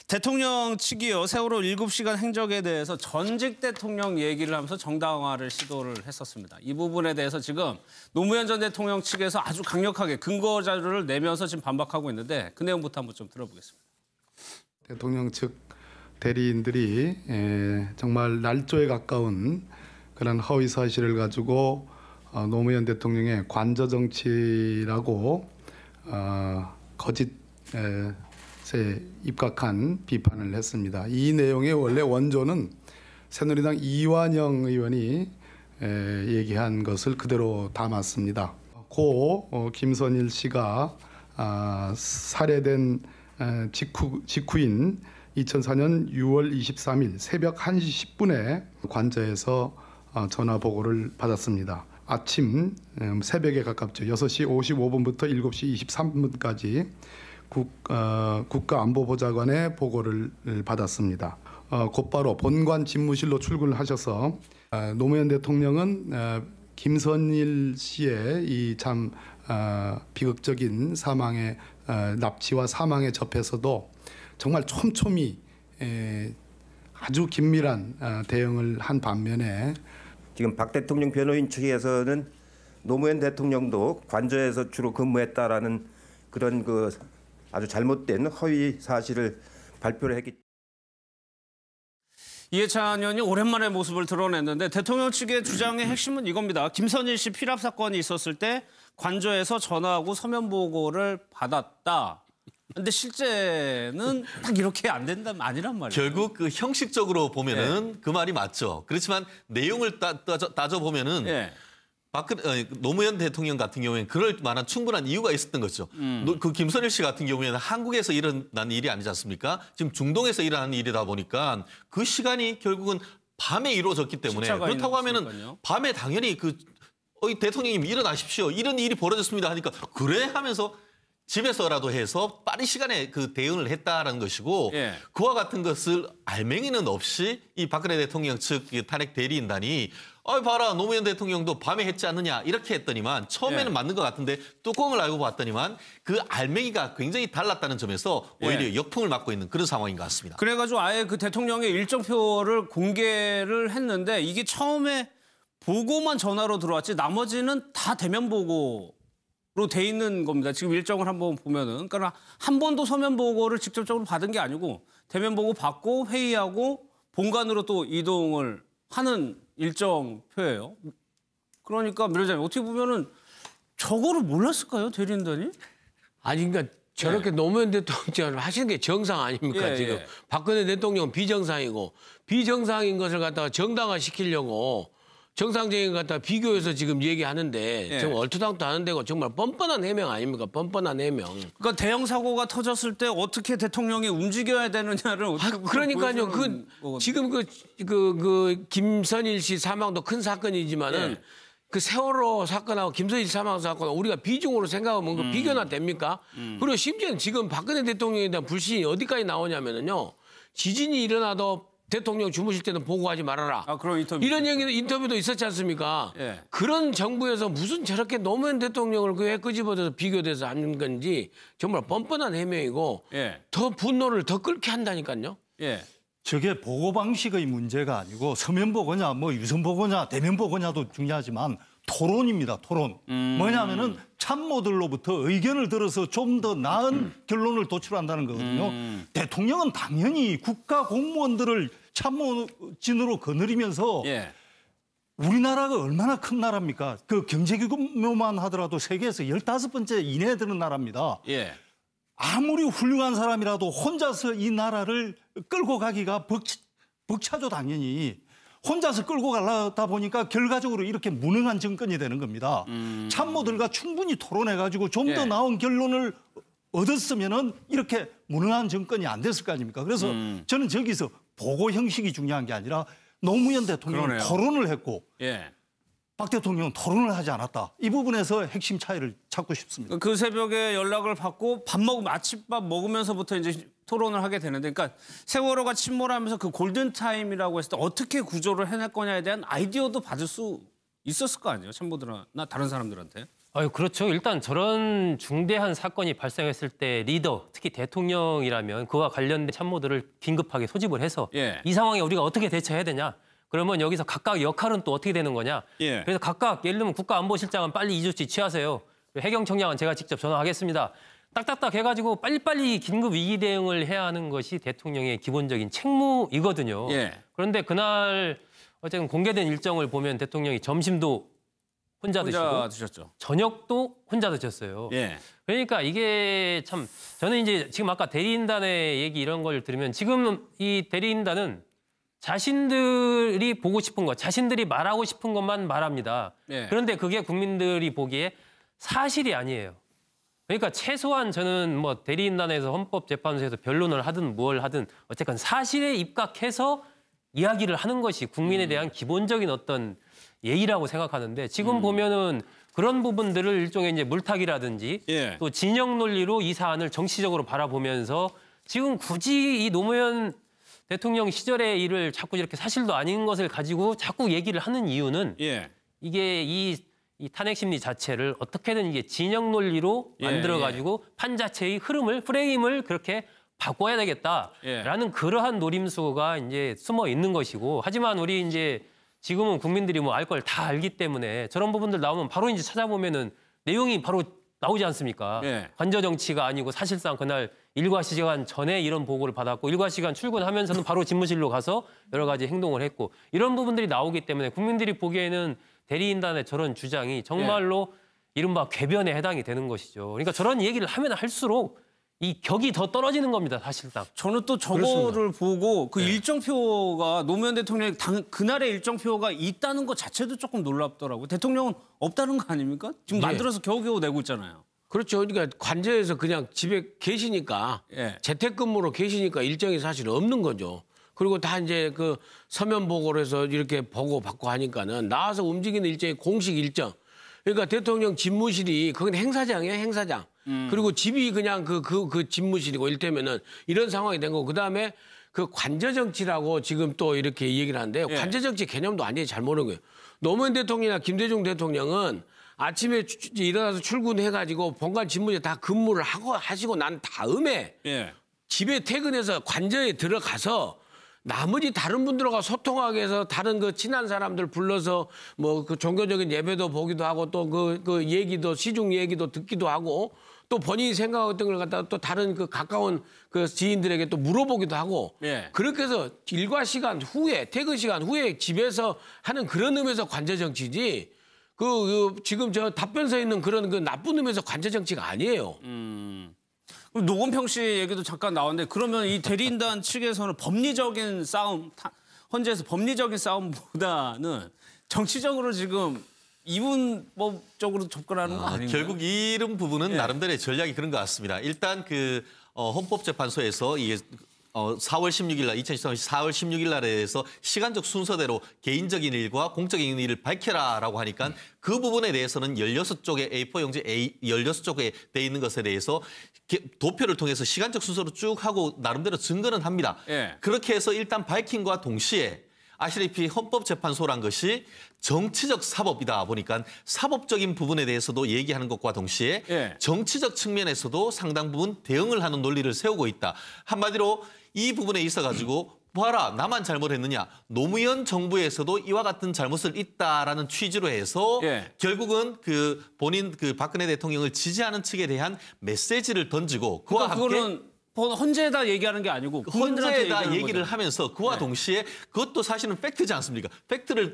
대통령 측이요, 세월호 7시간 행적에 대해서 전직 대통령 얘기를 하면서 정당화를 시도를 했었습니다. 이 부분에 대해서 지금 노무현 전 대통령 측에서 아주 강력하게 근거 자료를 내면서 지금 반박하고 있는데 그 내용부터 한번 좀 들어보겠습니다. 대통령 측 대리인들이 정말 날조에 가까운 그런 허위 사실을 가지고 노무현 대통령의 관저 정치라고 거짓에 입각한 비판을 했습니다. 이 내용의 원래 원조는 새누리당 이완영 의원이 얘기한 것을 그대로 담았습니다. 고 김선일 씨가 살해된 직후인 2004년 6월 23일 새벽 1시 10분에 관저에서 전화 보고를 받았습니다. 아침 새벽에 가깝죠. 6시 55분부터 7시 23분까지 국가안보보좌관의 보고를 받았습니다. 곧바로 본관 집무실로 출근을 하셔서 노무현 대통령은 김선일 씨의 이 참 비극적인 사망의 납치와 사망에 접해서도 정말 촘촘히 아주 긴밀한 대응을 한 반면에 지금 박 대통령 변호인 측에서는 노무현 대통령도 관저에서 주로 근무했다라는 그런 아주 잘못된 허위 사실을 발표를 했기. 이해찬 의원이 오랜만에 모습을 드러냈는데 대통령 측의 주장의 핵심은 이겁니다. 김선일 씨 피랍 사건이 있었을 때 관저에서 전화하고 서면 보고를 받았다. 근데 실제는 딱 이렇게 안 된다면 아니란 말이에요. 결국 그 형식적으로 보면은 그 말이 맞죠. 그렇지만 내용을 따져 보면은 노무현 대통령 같은 경우에는 그럴 만한 충분한 이유가 있었던 거죠. 그 김선일 씨 같은 경우에는 한국에서 일어난 일이 아니지 않습니까? 지금 중동에서 일어난 일이다 보니까 그 시간이 결국은 밤에 이루어졌기 때문에 그렇다고 하면은 밤에 당연히 대통령님 일어나십시오. 이런 일이 벌어졌습니다 하니까 그래 하면서 집에서라도 해서 빠른 시간에 대응을 했다라는 것이고 그와 같은 것을 알맹이는 없이 이 박근혜 대통령 측 탄핵 대리인단이 봐라 노무현 대통령도 밤에 했지 않느냐 이렇게 했더니만 처음에는 맞는 것 같은데 뚜껑을 알고 봤더니만 그 알맹이가 굉장히 달랐다는 점에서 오히려 역풍을 맞고 있는 그런 상황인 것 같습니다. 그래가지고 아예 그 대통령의 일정표를 공개를 했는데 이게 처음에 보고만 전화로 들어왔지 나머지는 다 대면 보고 로 돼 있는 겁니다. 지금 일정을 한번 보면은 그러니까 한 번도 서면 보고를 직접적으로 받은 게 아니고 대면 보고 받고 회의하고 본관으로 또 이동을 하는 일정표예요. 그러니까 밀어자면 어떻게 보면은 저거를 몰랐을까요, 대리인단이? 아니 그러니까 저렇게 노무현 대통령을 하시는 게 정상 아닙니까 지금? 박근혜 대통령은 비정상이고 비정상인 것을 갖다가 정당화 시키려고. 정상적인 것 갖다 비교해서 지금 얘기하는데 정말 얼토당토 하는 데고 정말 뻔뻔한 해명 아닙니까? 뻔뻔한 해명. 그러니까 대형 사고가 터졌을 때 어떻게 대통령이 움직여야 되느냐를 어떻게 그러니까요. 지금 김선일 씨 사망도 큰 사건이지만은 그 세월호 사건하고 김선일 사망 사건 우리가 비중으로 생각하면 비교나 됩니까? 그리고 심지어는 지금 박근혜 대통령에 대한 불신이 어디까지 나오냐면은요. 지진이 일어나도 대통령 주무실 때는 보고하지 말아라. 그런 이런 인터뷰도 있었지 않습니까? 그런 정부에서 무슨 저렇게 노무현 대통령을 왜 끄집어져서 비교돼서 하는 건지 정말 뻔뻔한 해명이고 더 분노를 더 끓게 한다니까요. 저게 보고 방식의 문제가 아니고 서면 보고냐 유선 보고냐 대면 보고냐도 중요하지만 토론입니다. 토론. 뭐냐면은 참모들로부터 의견을 들어서 좀 더 나은 결론을 도출한다는 거거든요. 대통령은 당연히 국가 공무원들을 참모진으로 거느리면서 우리나라가 얼마나 큰 나라입니까? 그 경제 규모만 하더라도 세계에서 15번째 이내에 드는 나라입니다. 아무리 훌륭한 사람이라도 혼자서 이 나라를 끌고 가기가 벅차죠, 당연히. 혼자서 끌고 가려다 보니까 결과적으로 이렇게 무능한 정권이 되는 겁니다. 참모들과 충분히 토론해가지고 좀 더 나은 결론을 얻었으면은 이렇게 무능한 정권이 안 됐을 거 아닙니까? 그래서 저는 저기서 보고 형식이 중요한 게 아니라 노무현 대통령은 토론을 했고 박 대통령은 토론을 하지 않았다. 이 부분에서 핵심 차이를 찾고 싶습니다. 그 새벽에 연락을 받고 아침밥 먹으면서부터 이제 토론을 하게 되는데, 그러니까 세월호가 침몰하면서 그 골든타임이라고 했을 때 어떻게 구조를 해낼 거냐에 대한 아이디어도 받을 수 있었을 거 아니에요? 참모들이나 다른 사람들한테. 그렇죠. 일단 저런 중대한 사건이 발생했을 때 리더, 특히 대통령이라면 그와 관련된 참모들을 긴급하게 소집을 해서 이 상황에 우리가 어떻게 대처해야 되냐. 그러면 여기서 각각 역할은 또 어떻게 되는 거냐. 그래서 각각 예를 들면 국가안보실장은 빨리 이 조치 취하세요. 해경청장은 제가 직접 전화하겠습니다. 딱딱딱 해가지고 빨리빨리 긴급 위기 대응을 해야 하는 것이 대통령의 기본적인 책무이거든요. 그런데 그날 어쨌든 공개된 일정을 보면 대통령이 점심도 혼자 드셨죠. 저녁도 혼자 드셨어요. 그러니까 이게 참 저는 이제 지금 아까 대리인단의 얘기 이런 걸 들으면 지금 이 대리인단은 자신들이 보고 싶은 것, 자신들이 말하고 싶은 것만 말합니다. 그런데 그게 국민들이 보기에 사실이 아니에요. 그러니까 최소한 저는 뭐 대리인단에서 헌법재판소에서 변론을 하든 뭘 하든 어쨌든 사실에 입각해서 이야기를 하는 것이 국민에 대한 기본적인 어떤 예의라고 생각하는데 지금 보면은 그런 부분들을 일종의 이제 물타기라든지 또 진영 논리로 이 사안을 정치적으로 바라보면서 지금 굳이 이 노무현 대통령 시절의 일을 자꾸 이렇게 사실도 아닌 것을 가지고 자꾸 얘기를 하는 이유는 이게 이 탄핵 심리 자체를 어떻게든 이게 진영 논리로 만들어가지고 판 자체의 흐름을 프레임을 그렇게 바꿔야 되겠다라는 그러한 노림수가 이제 숨어 있는 것이고 하지만 우리 이제 지금은 국민들이 뭐 알 걸 다 알기 때문에 저런 부분들 나오면 바로 이제 찾아보면은 내용이 바로 나오지 않습니까? 관저 정치가 아니고 사실상 그날 일과 시간 전에 이런 보고를 받았고 일과 시간 출근하면서는 바로 집무실로 가서 여러 가지 행동을 했고 이런 부분들이 나오기 때문에 국민들이 보기에는 대리인단의 저런 주장이 정말로 이른바 궤변에 해당이 되는 것이죠. 그러니까 저런 얘기를 하면 할수록 이 격이 더 떨어지는 겁니다, 사실상. 저는 또 저거를 보고 그 일정표가 노무현 대통령이 그날의 일정표가 있다는 것 자체도 조금 놀랍더라고요. 대통령은 없다는 거 아닙니까? 지금 만들어서 겨우겨우 내고 있잖아요. 그렇죠. 그러니까 관저에서 그냥 집에 계시니까 재택근무로 계시니까 일정이 사실 없는 거죠. 그리고 다 이제 그 서면 보고를 해서 이렇게 보고 받고 하니까는 나와서 움직이는 일정이 공식 일정. 그러니까 대통령 집무실이 그건 행사장이에요, 행사장. 그리고 집이 그냥 그 집무실이고 이를테면은 이런 상황이 된 거고 그다음에 그 관저 정치라고 지금 또 이렇게 얘기를 하는데요. 관저 정치 개념도 완전히 잘 모르는 거예요. 노무현 대통령이나 김대중 대통령은 아침에 일어나서 출근해가지고 본관 집무실에 다 근무를 하시고 난 다음에 집에 퇴근해서 관저에 들어가서 나머지 다른 분들과 소통하기 위해서 다른 그 친한 사람들 불러서 뭐 그 종교적인 예배도 보기도 하고 또 그 얘기도 시중 얘기도 듣기도 하고 또 본인이 생각했던 걸 갖다가 또 다른 그 가까운 그 지인들에게 또 물어보기도 하고 그렇게 해서 일과 시간 후에 퇴근 시간 후에 집에서 하는 그런 의미에서 관저 정치지 지금 저 답변서에 있는 그런 그 나쁜 의미에서 관저 정치가 아니에요. 노건평 씨 얘기도 잠깐 나왔는데 그러면 이 대리인단 측에서는 법리적인 싸움, 헌재에서 법리적인 싸움보다는 정치적으로 지금 이분법적으로 접근하는 거 아닌가요? 결국 이런 부분은 나름대로의 전략이 그런 것 같습니다. 일단 그 헌법재판소에서 이게 4월 16일 날 2013년 4월 16일 날에 해서 시간적 순서대로 개인적인 일과 공적인 일을 밝혀라라고 하니까 그 부분에 대해서는 16쪽의 A4 용지 16쪽에 돼 있는 것에 대해서 도표를 통해서 시간적 순서로 쭉 하고 나름대로 증거는 합니다. 그렇게 해서 일단 밝힌과 동시에 아시다시피 헌법재판소란 것이 정치적 사법이다 보니까 사법적인 부분에 대해서도 얘기하는 것과 동시에 정치적 측면에서도 상당 부분 대응을 하는 논리를 세우고 있다. 한마디로 이 부분에 있어가지고 봐라 나만 잘못했느냐. 노무현 정부에서도 이와 같은 잘못을 있다라는 취지로 해서 결국은 그 본인 그 박근혜 대통령을 지지하는 측에 대한 메시지를 던지고 그와 함께 헌재에다 얘기하는 게 아니고 헌재에다 얘기를 하면서 그와 동시에 그것도 사실은 팩트지 않습니까?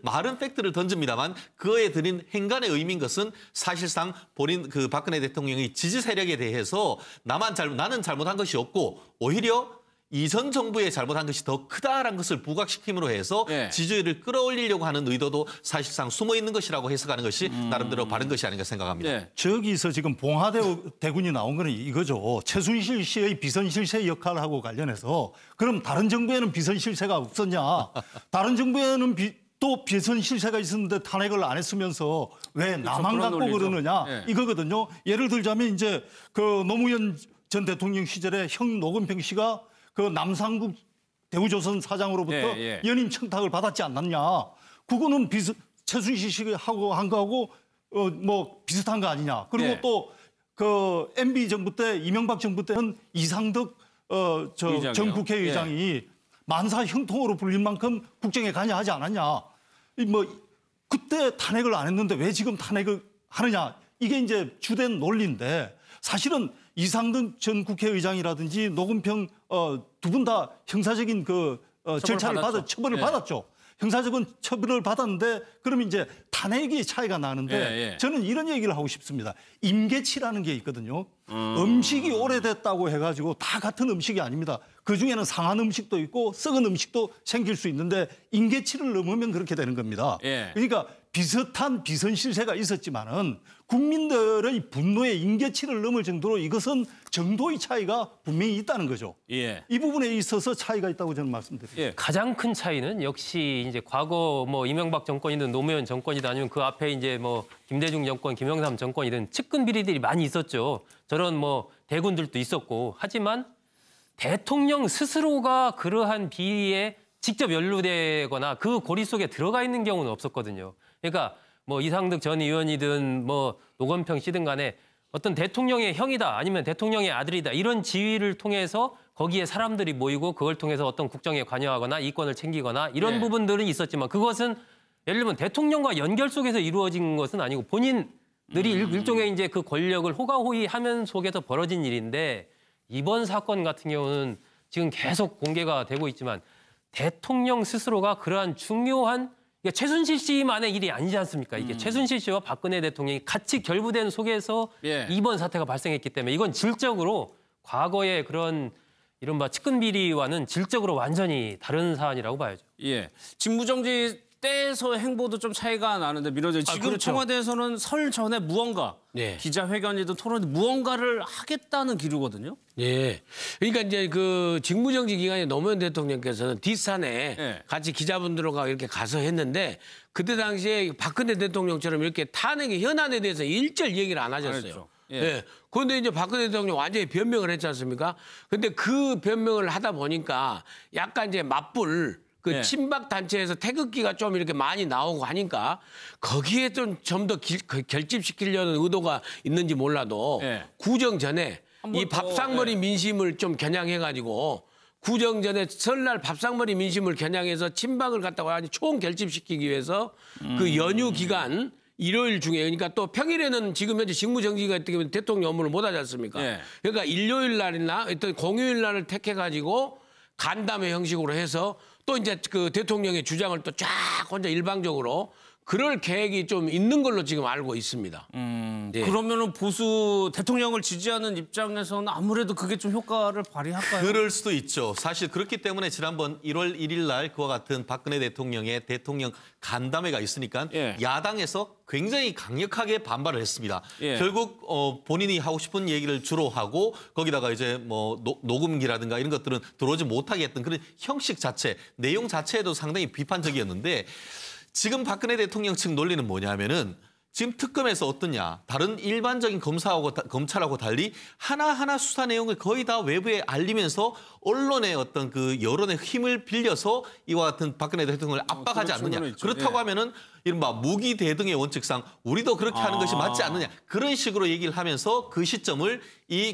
말은 팩트를 던집니다만 그에 들인 행간의 의미인 것은 사실상 본인 그 박근혜 대통령의 지지 세력에 대해서 나는 잘못한 것이 없고 오히려 이전 정부의 잘못한 것이 더 크다라는 것을 부각시킴으로 해서 지지율을 끌어올리려고 하는 의도도 사실상 숨어 있는 것이라고 해석하는 것이 나름대로 바른 것이 아닌가 생각합니다. 저기서 지금 봉화대군이 나온 거는 이거죠. 최순실 씨의 비선실세 역할하고 관련해서 그럼 다른 정부에는 비선실세가 없었냐. 다른 정부에는 또 비선실세가 있었는데 탄핵을 안 했으면서 왜 나만 갖고 그러느냐. 이거거든요. 예를 들자면 이제 그 노무현 전 대통령 시절에 형 노건평 씨가 그 남상국 대우조선 사장으로부터 연임 청탁을 받았지 않았냐. 그거는 최순실 씨하고 한 거하고 뭐 비슷한 거 아니냐. 그리고 예. 또 그 MB 정부 때 이명박 정부 때는 이상덕 전 국회의장이 만사 형통으로 불릴 만큼 국정에 관여하지 않았냐. 뭐 그때 탄핵을 안 했는데 왜 지금 탄핵을 하느냐. 이게 이제 주된 논리인데 사실은 이상덕 전 국회의장이라든지 노건평 두 분 다 형사적인 절차를 처벌을 받았죠. 형사적인 처벌을 받았는데 그러면 이제 탄핵이 차이가 나는데 저는 이런 얘기를 하고 싶습니다. 임계치라는 게 있거든요. 음식이 오래됐다고 해가지고 다 같은 음식이 아닙니다. 그중에는 상한 음식도 있고 썩은 음식도 생길 수 있는데 임계치를 넘으면 그렇게 되는 겁니다. 그러니까 비슷한 비선실세가 있었지만은 국민들의 분노의 임계치를 넘을 정도로 이것은 정도의 차이가 분명히 있다는 거죠. 이 부분에 있어서 차이가 있다고 저는 말씀드립니다. 가장 큰 차이는 역시 이제 과거 뭐 이명박 정권이든 노무현 정권이든 아니면 그 앞에 이제 뭐 김대중 정권, 김영삼 정권이든 측근 비리들이 많이 있었죠. 저런 뭐 대군들도 있었고 하지만 대통령 스스로가 그러한 비리에 직접 연루되거나 그 고리 속에 들어가 있는 경우는 없었거든요. 그러니까 뭐 이상득 전 의원이든 뭐 노건평 씨든 간에 어떤 대통령의 형이다 아니면 대통령의 아들이다 이런 지위를 통해서 거기에 사람들이 모이고 그걸 통해서 어떤 국정에 관여하거나 이권을 챙기거나 이런 부분들은 있었지만 그것은 예를 들면 대통령과 연결 속에서 이루어진 것은 아니고 본인들이 일종의 이제 그 권력을 호가호위 하면 속에서 벌어진 일인데 이번 사건 같은 경우는 지금 계속 공개가 되고 있지만 대통령 스스로가 그러한 중요한 최순실 씨만의 일이 아니지 않습니까? 이게 최순실 씨와 박근혜 대통령이 같이 결부된 속에서 이번 사태가 발생했기 때문에 이건 질적으로 과거의 그런 이른바 측근 비리와는 질적으로 완전히 다른 사안이라고 봐야죠. 직무정지 때에서의 행보도 좀 차이가 나는데 민원재 지금 그렇죠. 청와대에서는 설 전에 무언가 기자회견이든 토론이든 무언가를 하겠다는 기류거든요. 그러니까 이제 그 직무정지 기간에 노무현 대통령께서는 뒷산에 같이 기자분들과 이렇게 가서 했는데 그때 당시에 박근혜 대통령처럼 이렇게 탄핵의 현안에 대해서 일절 얘기를 안 하셨어요. 그런데 이제 박근혜 대통령 완전히 변명을 했지 않습니까? 근데 그 변명을 하다 보니까 약간 이제 맞불 그 친박 단체에서 태극기가 좀 이렇게 많이 나오고 하니까 거기에 좀 더 결집시키려는 의도가 있는지 몰라도 구정 전에 이 밥상머리 민심을 좀 겨냥해가지고 구정 전에 설날 밥상머리 민심을 겨냥해서 친박을 갖다가 아주 총 결집시키기 위해서 그 연휴 기간 일요일 중에 그러니까 또 평일에는 지금 현재 직무정지가 있기 때문에 대통령 업무를 못 하지 않습니까? 그러니까 일요일 날이나 어떤 공휴일 날을 택해가지고 간담회 형식으로 해서 또 이제 그 대통령의 주장을 또 쫙 혼자 일방적으로 그럴 계획이 좀 있는 걸로 지금 알고 있습니다. 그러면은 보수 대통령을 지지하는 입장에서는 아무래도 그게 좀 효과를 발휘할까요? 그럴 수도 있죠. 사실 그렇기 때문에 지난번 1월 1일 날 그와 같은 박근혜 대통령의 대통령 간담회가 있으니까 야당에서 굉장히 강력하게 반발을 했습니다. 결국 본인이 하고 싶은 얘기를 주로 하고 거기다가 이제 뭐 녹음기라든가 이런 것들은 들어오지 못하게 했던 그런 형식 자체, 내용 자체에도 상당히 비판적이었는데 지금 박근혜 대통령 측 논리는 뭐냐면은 지금 특검에서 어떠냐. 다른 일반적인 검찰하고 달리 하나하나 수사 내용을 거의 다 외부에 알리면서 언론의 어떤 그 여론의 힘을 빌려서 이와 같은 박근혜 대통령을 압박하지 않느냐. 그렇다고 하면은 이른바 무기 대등의 원칙상 우리도 그렇게 하는 것이 맞지 않느냐. 그런 식으로 얘기를 하면서 그 시점을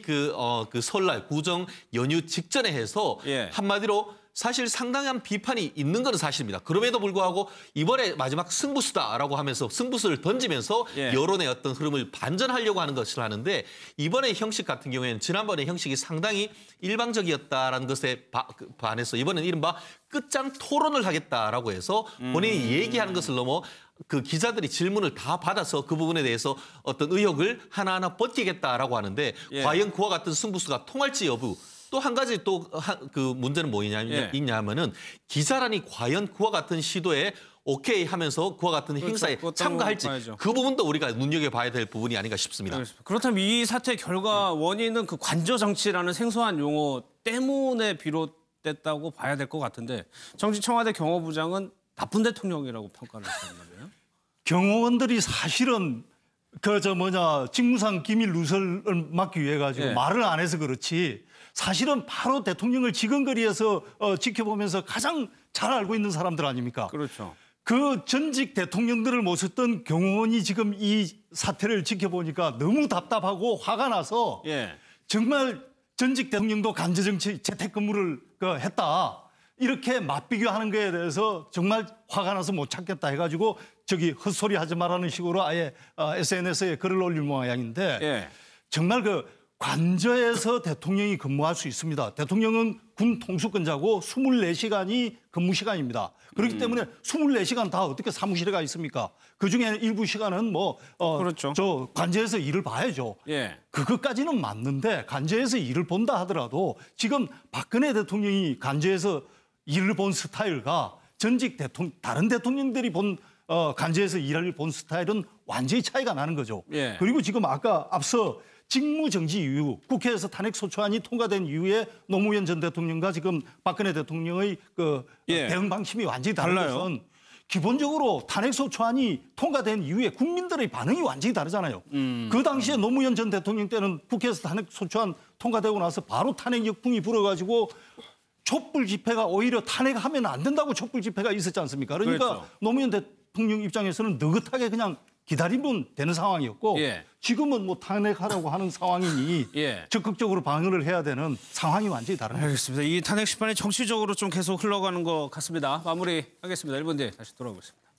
그 설날 구정 연휴 직전에 해서 한마디로 사실 상당한 비판이 있는 건 사실입니다. 그럼에도 불구하고 이번에 마지막 승부수다라고 하면서 승부수를 던지면서 여론의 어떤 흐름을 반전하려고 하는 것을 하는데 이번에 형식 같은 경우에는 지난번에 형식이 상당히 일방적이었다라는 것에 반해서 이번에는 이른바 끝장 토론을 하겠다라고 해서 본인이 얘기하는 것을 넘어 그 기자들이 질문을 다 받아서 그 부분에 대해서 어떤 의혹을 하나하나 벗기겠다라고 하는데 과연 그와 같은 승부수가 통할지 여부 또 한 가지 또 그 문제는 뭐냐면은 기자란이 과연 그와 같은 시도에 오케이 하면서 그와 같은 행사에 참가할지 그 부분도 우리가 눈여겨봐야 될 부분이 아닌가 싶습니다. 그렇다면 이 사태의 결과 원인은 그 관저정치라는 생소한 용어 때문에 비롯됐다고 봐야 될 것 같은데 정치 청와대 경호부장은 나쁜 대통령이라고 평가를 했었나요? 경호원들이 사실은 직무상 기밀 누설을 막기 위해 가지고 말을 안 해서 그렇지 사실은 바로 대통령을 지근거리에서 지켜보면서 가장 잘 알고 있는 사람들 아닙니까? 그렇죠. 그 전직 대통령들을 모셨던 경호원이 지금 이 사태를 지켜보니까 너무 답답하고 화가 나서 정말 전직 대통령도 간접정치 재택근무를 했다. 이렇게 맞비교하는 거에 대해서 정말 화가 나서 못 참겠다 해가지고 저기 헛소리 하지 말라는 식으로 아예 SNS에 글을 올릴 모양인데 정말 그 관저에서 대통령이 근무할 수 있습니다. 대통령은 군 통수권자고 24시간이 근무 시간입니다. 그렇기 때문에 24시간 다 어떻게 사무실에 가 있습니까? 그중에 일부 시간은 그렇죠. 저 관저에서 일을 봐야죠. 그것까지는 맞는데 관저에서 일을 본다 하더라도 지금 박근혜 대통령이 관저에서 일을 본 스타일과 전직 다른 대통령들이 본 관저에서 일을 본 스타일은 완전히 차이가 나는 거죠. 그리고 지금 아까 앞서 직무정지 이후 국회에서 탄핵소추안이 통과된 이후에 노무현 전 대통령과 지금 박근혜 대통령의 대응 방침이 완전히 다른 것은 기본적으로 탄핵소추안이 통과된 이후에 국민들의 반응이 완전히 다르잖아요. 그 당시에 노무현 전 대통령 때는 국회에서 탄핵소추안 통과되고 나서 바로 탄핵 역풍이 불어가지고 촛불 집회가 오히려 탄핵하면 안 된다고 촛불 집회가 있었지 않습니까? 그러니까 노무현 대통령 입장에서는 느긋하게 그냥 기다리면 되는 상황이었고 지금은 뭐 탄핵하라고 하는 상황이니 적극적으로 방어를 해야 되는 상황이 완전히 다른 알겠습니다. 이 탄핵 심판이 정치적으로 좀 계속 흘러가는 것 같습니다. 마무리하겠습니다. 1분 뒤에 다시 돌아오겠습니다.